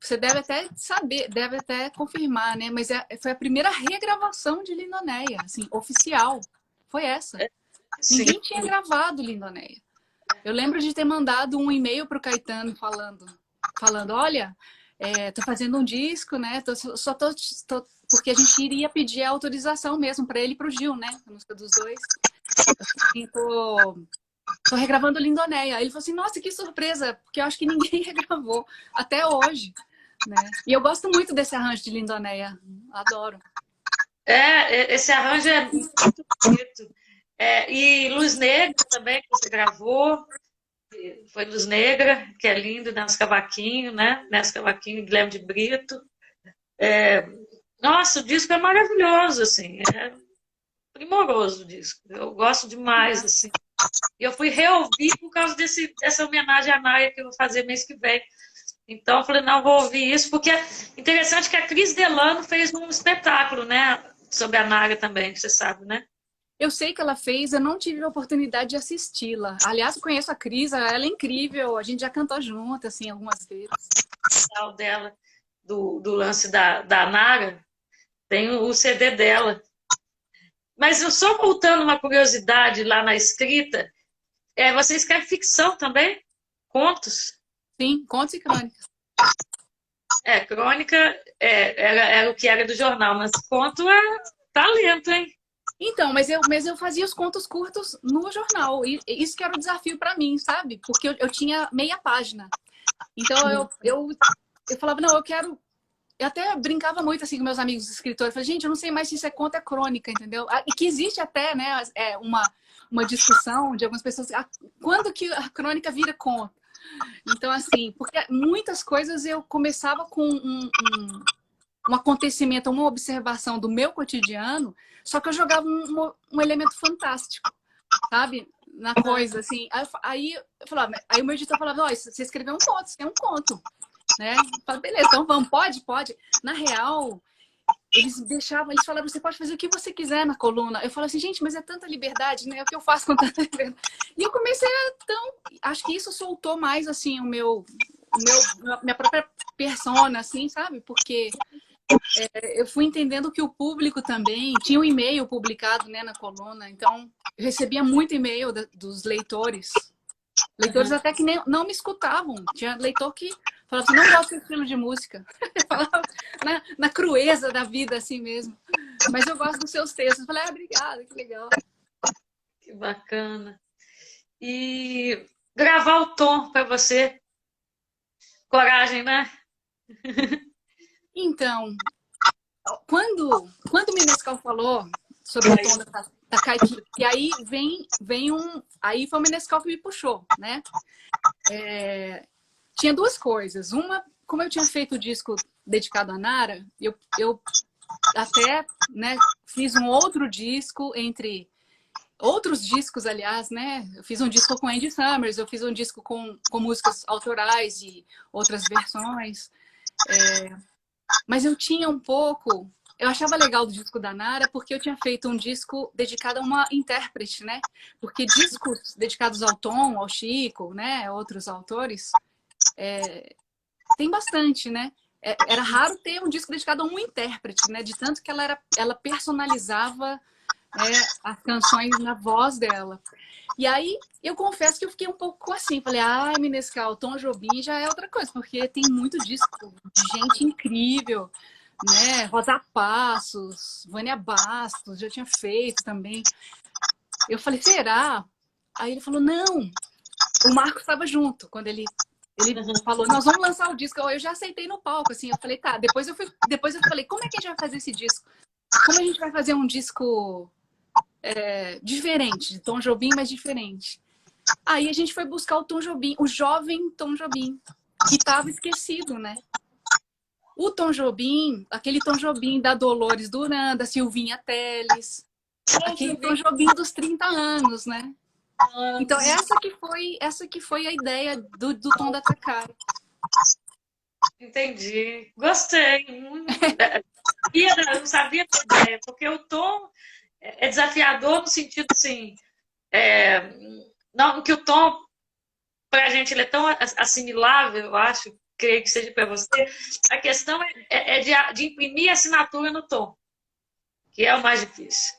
você deve até saber, deve até confirmar, né? Mas foi a primeira regravação de Lindonéia, assim, oficial. Foi essa. Sim. Ninguém tinha gravado Lindonéia. Eu lembro de ter mandado um e-mail para o Caetano falando, olha, tô fazendo um disco, né? Porque a gente iria pedir a autorização mesmo para ele e para o Gil, né? A música dos dois. Tô regravando Lindonéia. Ele falou assim, nossa, que surpresa, porque eu acho que ninguém regravou até hoje, né? E eu gosto muito desse arranjo de Lindonéia, adoro. Esse arranjo é muito bonito. E Luz Negra também, que você gravou, foi Luz Negra, que é lindo, Nelson Cavaquinho, né? Nelson Cavaquinho e Guilherme de Brito. Nossa, o disco é maravilhoso, assim, é primoroso o disco. Eu gosto demais, assim. E eu fui reouvir por causa dessa homenagem à Nara que eu vou fazer mês que vem. Então, eu falei, não, vou ouvir isso, porque é interessante que a Cris Delano fez um espetáculo, né? Sobre a Nara também, você sabe, né? Eu sei que ela fez, eu não tive a oportunidade de assisti-la. Aliás, eu conheço a Cris, ela é incrível, a gente já cantou junto, assim, algumas vezes. O dela, do lance da Nara, tem o CD dela. Mas eu só voltando uma curiosidade lá na escrita, você escreve ficção também? Contos? Sim, contos e crônicas. Crônica era o que era do jornal, mas conto é talento, hein? Então, mas eu fazia os contos curtos no jornal. E isso que era o desafio para mim, sabe? Porque eu tinha meia página. Então eu falava, não, eu quero. Eu até brincava muito assim com meus amigos escritores. Eu falei, gente, eu não sei mais se isso é conto ou é crônica, entendeu? E que existe até, né, uma discussão de algumas pessoas. Quando que a crônica vira conto? Então, assim, porque muitas coisas eu começava com um acontecimento, uma observação do meu cotidiano, só que eu jogava um elemento fantástico, sabe? Na coisa, assim. Aí eu falava, aí o meu editor falava, olha, você escreveu um conto, você tem um conto, né? Eu falava, beleza, então vamos, pode. Na real, eles falavam, você pode fazer o que você quiser na coluna. Eu falava assim, gente, mas é tanta liberdade, né? O que eu faço com tanta liberdade? E eu comecei acho que isso soltou mais, assim, minha própria persona, assim, sabe? Porque eu fui entendendo que o público também tinha um e-mail publicado, né, na coluna, então eu recebia muito e-mail dos leitores. Leitores até que não me escutavam. Tinha leitor que falava assim, não gosto desse estilo de música. Falava na crueza da vida, assim mesmo. Mas eu gosto dos seus textos. Eu falei, obrigada, que legal. Que bacana. E gravar o tom para você. Coragem, né? Então, quando o Menescal falou sobre o tom da Takai, que aí vem um... Aí foi o Menescal que me puxou, né? Tinha duas coisas. Uma, como eu tinha feito o disco dedicado a Nara, eu até, né, fiz um outro disco entre outros discos, aliás, né? Eu fiz um disco com Andy Summers, eu fiz um disco com músicas autorais e outras versões. Mas eu tinha um pouco... Eu achava legal do disco da Nara porque eu tinha feito um disco dedicado a uma intérprete, né? Porque discos dedicados ao Tom, ao Chico, né? Outros autores, tem bastante, né? Era raro ter um disco dedicado a um intérprete, né? De tanto que ela personalizava, as canções na voz dela. E aí, eu confesso que eu fiquei um pouco assim. Falei, Menescal, Tom Jobim já é outra coisa, porque tem muito disco de gente incrível, né? Rosa Passos, Vânia Bastos, já tinha feito também. Eu falei, será? Aí ele falou, não. O Marcos estava junto, quando ele falou, nós vamos lançar o disco. Eu já aceitei no palco, assim. Eu falei, tá. Depois eu falei, como é que a gente vai fazer esse disco? Como a gente vai fazer um disco diferente, de Tom Jobim, mas diferente? Aí a gente foi buscar o Tom Jobim, o jovem Tom Jobim, que estava esquecido, né? O Tom Jobim, aquele Tom Jobim da Dolores Duran, da Silvinha Telles, aquele Tom Jobim dos 30 anos, né? Então, essa que foi a ideia do Tom da Takai. Entendi. Gostei. Eu não sabia da ideia, porque o tom é desafiador no sentido assim, não que o tom para a gente ele é tão assimilável, eu acho, creio que seja para você. A questão é de imprimir a assinatura no tom, que é o mais difícil.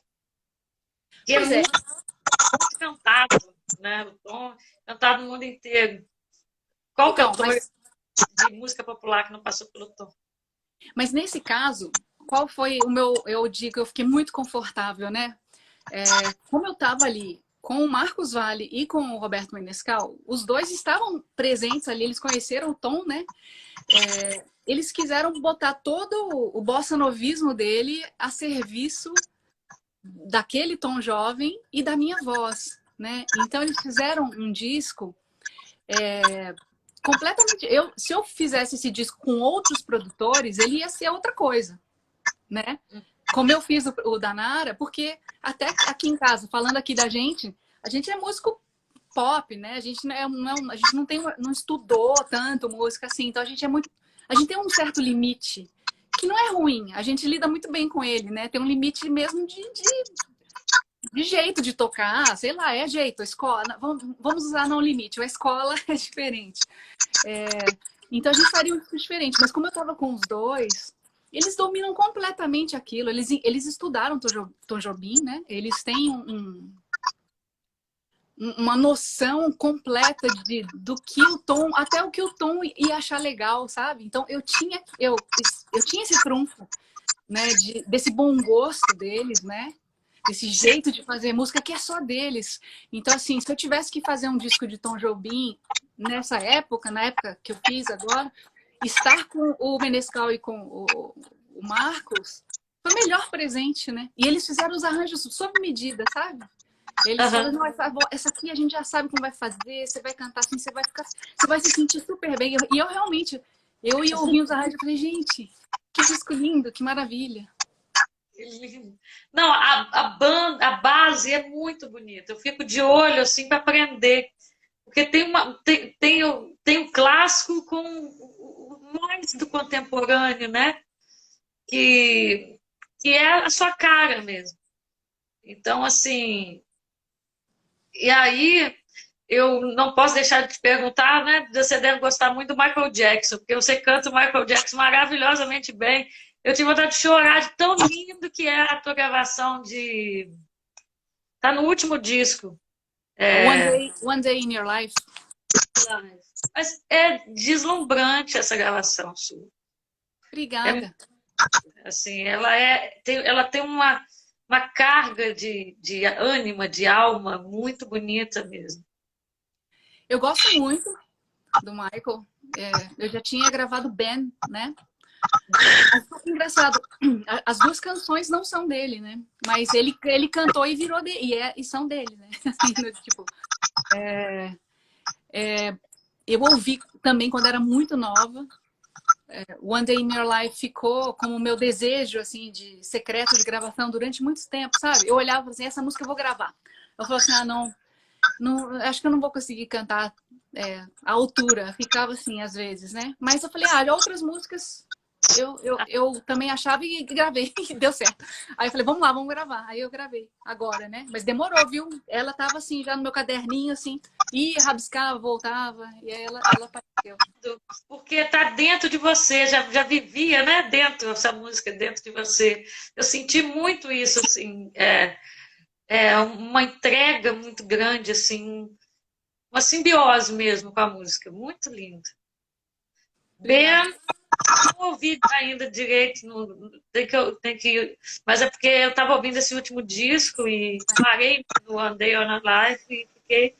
Que Pois é. Muito cantado, né? O tom cantado no mundo inteiro. Qual cantor de música popular que não passou pelo tom? Mas nesse caso, qual foi o meu... Eu digo, eu fiquei muito confortável, né? Como eu estava ali com o Marcos Valle e com o Roberto Menescal, os dois estavam presentes ali, eles conheceram o Tom, né? Eles quiseram botar todo o bossa novismo dele a serviço daquele Tom jovem e da minha voz, né? Então eles fizeram um disco completamente... Se eu fizesse esse disco com outros produtores, ele ia ser outra coisa, né? Como eu fiz o da Nara, porque até aqui em casa, falando aqui da gente, a gente é músico pop, né? A gente não estudou tanto música assim, então a gente tem um certo limite que não é ruim, a gente lida muito bem com ele, né? Tem um limite mesmo de jeito de tocar, sei lá, é jeito, a escola, vamos usar Não Limite, a escola é diferente. Então a gente faria um disco diferente, mas como eu estava com os dois, eles dominam completamente aquilo, eles estudaram Tom Jobim, né? Eles têm uma noção completa do que o Tom, até o que o Tom ia achar legal, sabe? Então eu tinha esse trunfo, né, desse bom gosto deles, né? Desse jeito de fazer música que é só deles. Então, assim, se eu tivesse que fazer um disco de Tom Jobim nessa época, na época que eu fiz agora, estar com o Menescal e com o Marcos foi o melhor presente, né? E eles fizeram os arranjos sob medida, sabe? Eles falam, não, essa aqui a gente já sabe como vai fazer, você vai cantar assim, você vai se sentir super bem. E eu realmente, eu ia ouvir os arranjos e falei, gente, que disco lindo, que maravilha. Que lindo. Não, banda, a base é muito bonita. Eu fico de olho assim para aprender. Porque tem o clássico com o mais do contemporâneo, né? Que é a sua cara mesmo. Então, assim, e aí eu não posso deixar de te perguntar, né? Você deve gostar muito do Michael Jackson, porque você canta o Michael Jackson maravilhosamente bem. Eu tive vontade de chorar de tão lindo que é a tua gravação de. Tá no último disco. One Day in Your Life. Mas é deslumbrante essa gravação sua. Obrigada. Assim, ela tem uma carga de ânima, de alma muito bonita mesmo. Eu gosto muito do Michael. Eu já tinha gravado Ben, né? Engraçado, as duas canções não são dele, né? Mas ele cantou e virou dele, e são dele, né? Assim, tipo, eu ouvi também quando era muito nova. One Day in Your Life ficou como meu desejo, assim, de secreto de gravação durante muito tempo, sabe? Eu olhava assim, essa música eu vou gravar. Eu falava assim, não, acho que eu não vou conseguir cantar a altura. Ficava assim, às vezes, né? Mas eu falei, outras músicas eu também achava e gravei, e deu certo. Aí eu falei, vamos lá, vamos gravar. Aí eu gravei agora, né? Mas demorou, viu? Ela tava assim, já no meu caderninho, assim, ia, rabiscava, voltava, e aí ela apareceu. Porque tá dentro de você, já vivia, né? Dentro, essa música dentro de você. Eu senti muito isso, assim, uma entrega muito grande, assim, uma simbiose mesmo com a música, muito lindo. Ben, não ouvi ainda direito, mas é porque eu estava ouvindo esse último disco e parei no One Day on a Life e fiquei.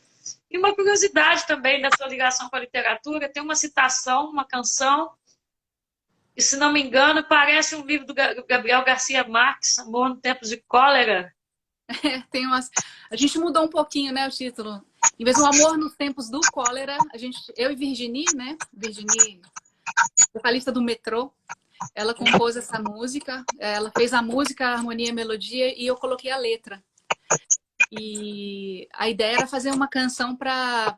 E uma curiosidade também da sua ligação com a literatura, tem uma citação, uma canção, e se não me engano, parece um livro do Gabriel Garcia Marques, Amor no Tempos de Cólera. A gente mudou um pouquinho, né, o título. Em vez do Amor nos Tempos do Cólera, eu e Virginie, né? Virginie, vocalista do Metrô, ela compôs essa música, ela fez a música, a harmonia e a melodia, e eu coloquei a letra. E a ideia era fazer uma canção para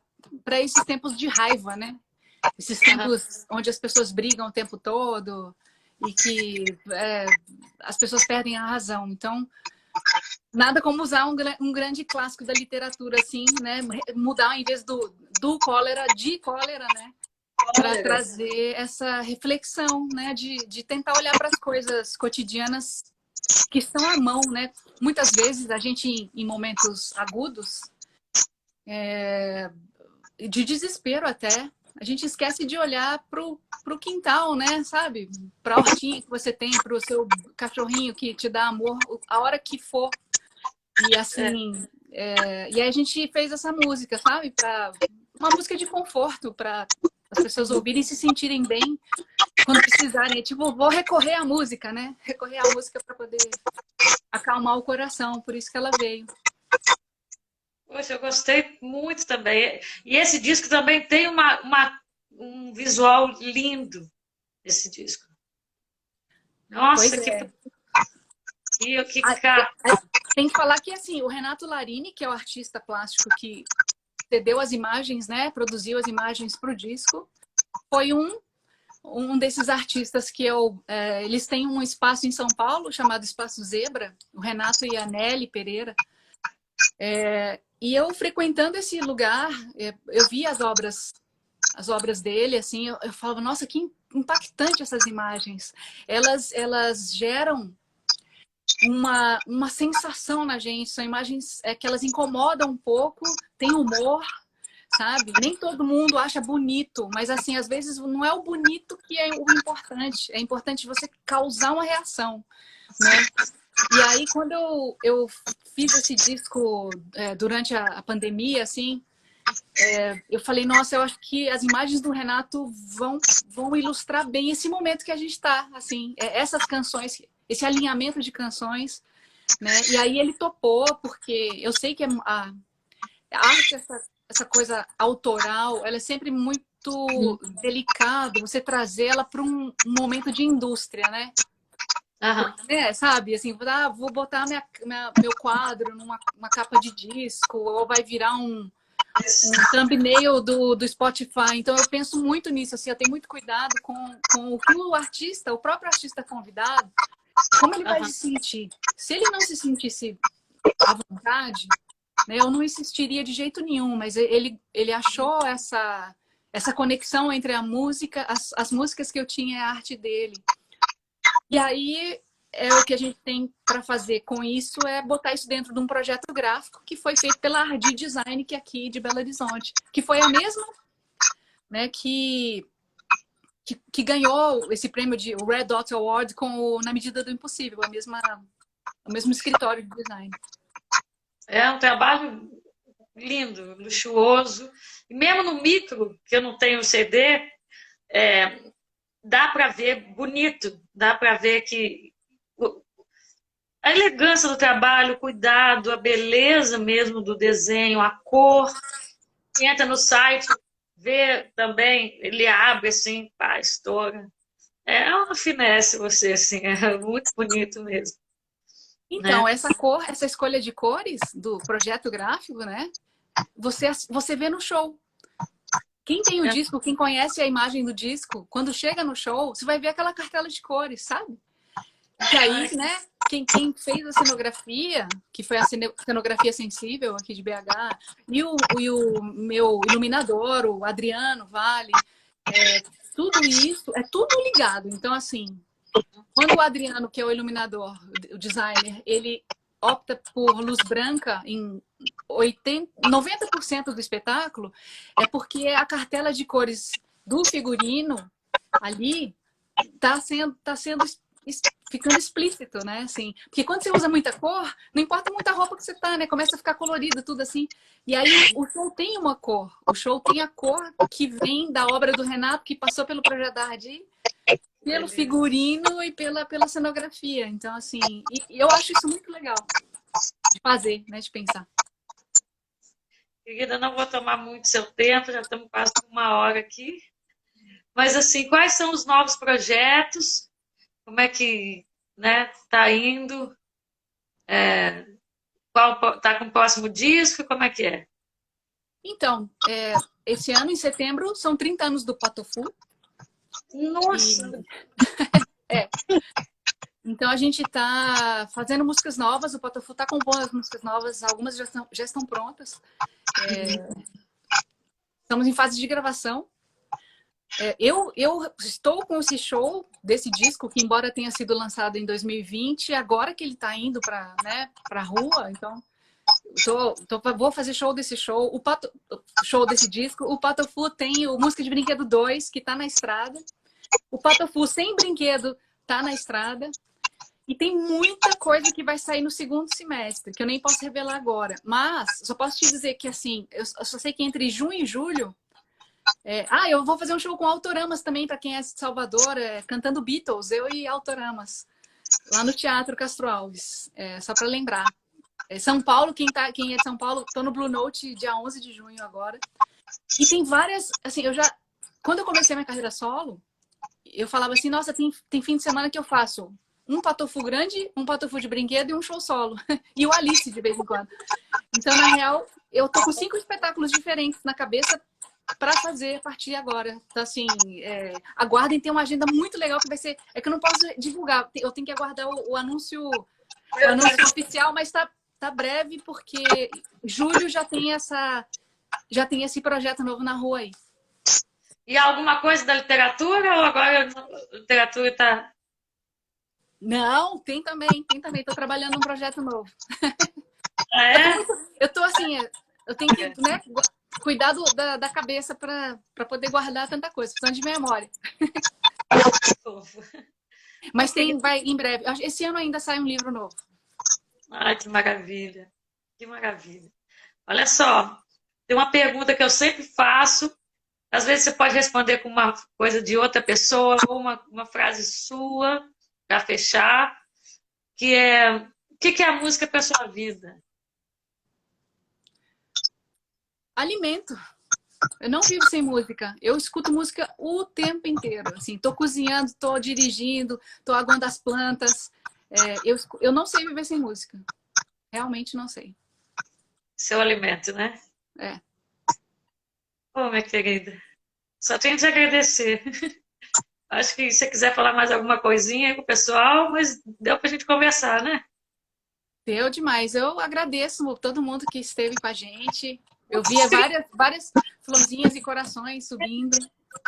esses tempos de raiva, né? Esses tempos onde as pessoas brigam o tempo todo e que as pessoas perdem a razão. Então, nada como usar um grande clássico da literatura, assim, né? Mudar, em vez do cólera, de cólera, né? Para trazer essa reflexão, né? De tentar olhar para as coisas cotidianas que estão à mão, né? Muitas vezes a gente, em momentos agudos, de desespero até, a gente esquece de olhar pro quintal, né? Sabe? Pra hortinha que você tem, pro seu cachorrinho que te dá amor a hora que for. E assim, e aí a gente fez essa música, sabe? Uma música de conforto para as pessoas ouvirem e se sentirem bem quando precisarem. Tipo, vou recorrer à música, né? Recorrer à música para poder acalmar o coração. Por isso que ela veio. Poxa, eu gostei muito também. E esse disco também tem um visual lindo, esse disco. Nossa, que cara. Tem que falar que, assim, o Renato Larini, que é o artista plástico que cedeu as imagens, né? Produziu as imagens para o disco, foi um desses artistas que eles têm um espaço em São Paulo chamado Espaço Zebra, o Renato e a Nelly Pereira. E eu frequentando esse lugar, eu vi as obras dele, assim, eu falava, nossa, que impactante essas imagens. Elas geram uma sensação na gente, são imagens que elas incomodam um pouco, tem humor, sabe? Nem todo mundo acha bonito, mas assim, às vezes não é o bonito que é o importante, é importante você causar uma reação, né? E aí, quando eu fiz esse disco durante a pandemia, assim, eu falei, nossa, eu acho que as imagens do Renato vão ilustrar bem esse momento que a gente está, assim, essas canções, esse alinhamento de canções, né? E aí ele topou, porque eu sei que a arte, essa coisa autoral, ela é sempre muito delicado você trazer ela para um momento de indústria, né? Sabe, assim, vou botar meu quadro numa capa de disco, ou vai virar um thumbnail do Spotify. Então eu penso muito nisso, assim, eu tenho muito cuidado com o que o próprio artista convidado, como ele vai se sentir. Se ele não se sentisse à vontade, né, eu não insistiria de jeito nenhum, mas ele achou essa conexão entre a música, as músicas que eu tinha e a arte dele. E aí, o que a gente tem para fazer com isso é botar isso dentro de um projeto gráfico que foi feito pela Ardi Design, que é aqui de Belo Horizonte, que foi a mesma, né, que ganhou esse prêmio de Red Dot Award Na Medida do Impossível, o mesmo escritório de design. É um trabalho lindo, luxuoso. E mesmo no micro, que eu não tenho CD, dá para ver bonito, dá para ver que a elegância do trabalho, o cuidado, a beleza mesmo do desenho, a cor. Quem entra no site, vê também, ele abre assim, pá, estoura. É uma finesse você, assim, é muito bonito mesmo. Então, né? essa escolha de cores do projeto gráfico, né? Você vê no show. Quem tem o disco, quem conhece a imagem do disco, quando chega no show, você vai ver aquela cartela de cores, sabe? E aí, né, quem fez a cenografia, que foi a cenografia sensível aqui de BH, e o meu iluminador, o Adriano Vale, tudo isso, é tudo ligado. Então, assim, quando o Adriano, que é o iluminador, o designer, ele opta por luz branca em 90% do espetáculo, é porque a cartela de cores do figurino ali está sendo ficando explícito, né? Assim, porque quando você usa muita cor, não importa muita roupa que você tá, né? Começa a ficar colorido, tudo assim. E aí o show tem uma cor. O show tem a cor que vem da obra do Renato, que passou pelo projeto da Ardi, pelo figurino e pela cenografia. Então, assim, eu acho isso muito legal de fazer, né? De pensar. Querida, não vou tomar muito seu tempo, já estamos quase com 1 hora aqui. Mas, assim, quais são os novos projetos? Como é que tá indo? Qual tá com o próximo disco? Como é que é? Então, esse ano, em setembro, são 30 anos do Patofu. Nossa! Então a gente está fazendo músicas novas, o Patofu está compondo as músicas novas, algumas já estão prontas. Estamos em fase de gravação. Eu estou com esse show desse disco, que embora tenha sido lançado em 2020, agora que ele está indo para a rua, então vou fazer show desse show, show desse disco. O Patofu tem o Música de Brinquedo 2, que está na estrada. O Patofu sem brinquedo está na estrada. E tem muita coisa que vai sair no segundo semestre, que eu nem posso revelar agora. Mas só posso te dizer que, assim, eu só sei que entre junho e julho... eu vou fazer um show com Autoramas também, para quem é de Salvador, cantando Beatles, eu e Autoramas, lá no Teatro Castro Alves, só para lembrar. São Paulo, quem é de São Paulo, tô no Blue Note dia 11 de junho agora. E tem várias... Assim, quando eu comecei minha carreira solo, eu falava assim, nossa, tem fim de semana que eu faço um Patofu grande, um Patofu de brinquedo e um show solo. E o Alice, de vez em quando. Então, na real, eu tô com 5 espetáculos diferentes na cabeça para fazer a partir de agora. Então, assim, aguardem, tem uma agenda muito legal que vai ser... É que eu não posso divulgar, eu tenho que aguardar o anúncio oficial, mas tá tá breve porque julho já tem esse projeto novo na rua aí. E alguma coisa da literatura ou agora a literatura está... Não, tem também, tem também. Tô trabalhando num projeto novo. Ah, é? Eu tô assim, eu tenho que, né, cuidar da cabeça para poder guardar tanta coisa, precisando de memória. Mas tem, vai em breve. Esse ano ainda sai um livro novo. Ai, que maravilha. Que maravilha. Olha só, tem uma pergunta que eu sempre faço. Às vezes você pode responder com uma coisa de outra pessoa ou uma frase sua para fechar, que é o que é a música para sua vida? Alimento. Eu não vivo sem música. Eu escuto música o tempo inteiro. Assim, tô cozinhando, tô dirigindo, tô aguando as plantas. Eu não sei viver sem música. Realmente não sei. Seu alimento, né? É. Ô, minha querida, só tenho que te agradecer. Acho que se você quiser falar mais alguma coisinha aí com o pessoal, mas deu pra gente conversar, né? Deu demais. Eu agradeço todo mundo que esteve com a gente. Eu via várias florzinhas e corações subindo.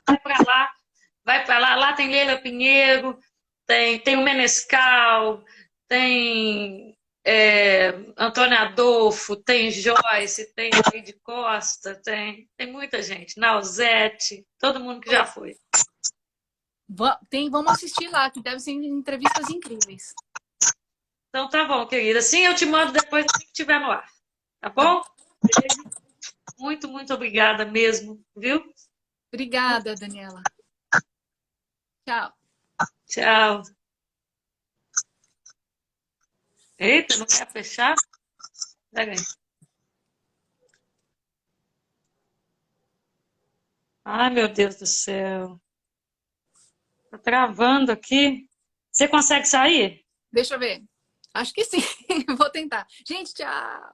Vai pra lá, vai pra lá. Lá tem Leila Pinheiro, tem o Menescal, tem Antônio Adolfo, tem Joyce, tem David Costa, tem muita gente. Nausete, todo mundo que já foi. Vamos assistir lá, que deve ser entrevistas incríveis. Então tá bom, querida. Sim, eu te mando depois que estiver no ar. Tá bom? Muito, muito obrigada mesmo, viu? Obrigada, Daniela. Tchau. Tchau. Eita, não quer fechar? Pega aí. Ai, meu Deus do céu. Tá travando aqui. Você consegue sair? Deixa eu ver. Acho que sim. Vou tentar. Gente, tchau.